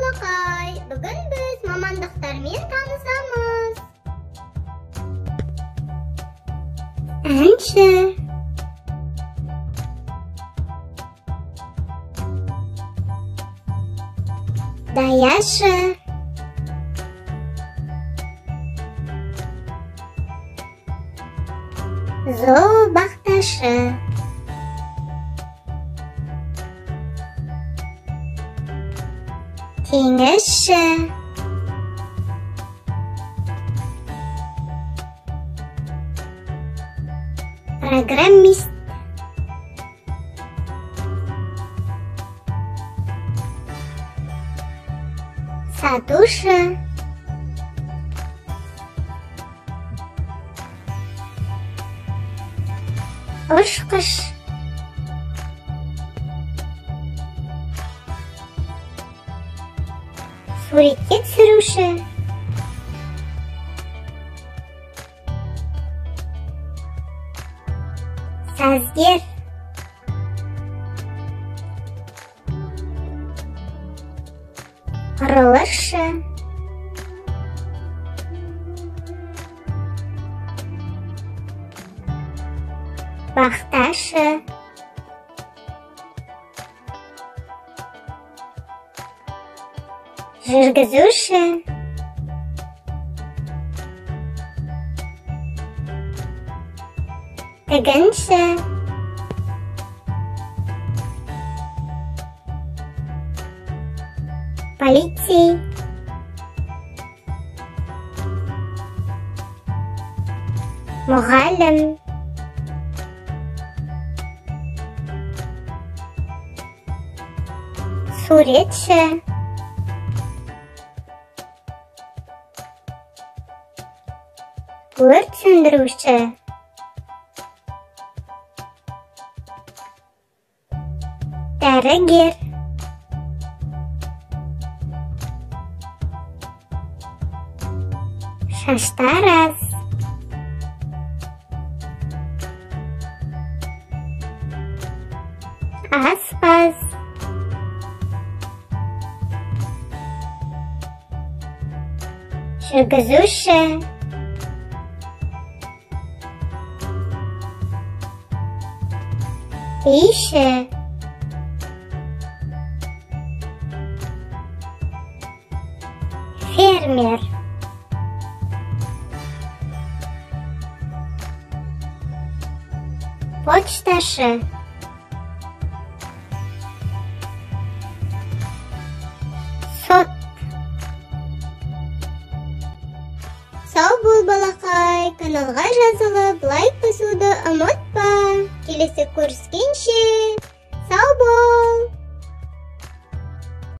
балақай, бүгін біз мамандықтармен танысамыз. Әнші, даяшы, зообақташы, теңізші, программист, сатушы, ұшқыш, суретке түсіруші, сазгер, құрылысшы, бақташы, жүргізуші, тігінші, полицей, мұғалім, суретші, өрт сөндіруші, дәрігер, шаштараз, аспаз, жүргізуші, биші, фермер, почташы, сот. Сау бол балақай, каналға жазылып, лайк басуды ұмытпа. Келесі көріскенше, сау бол!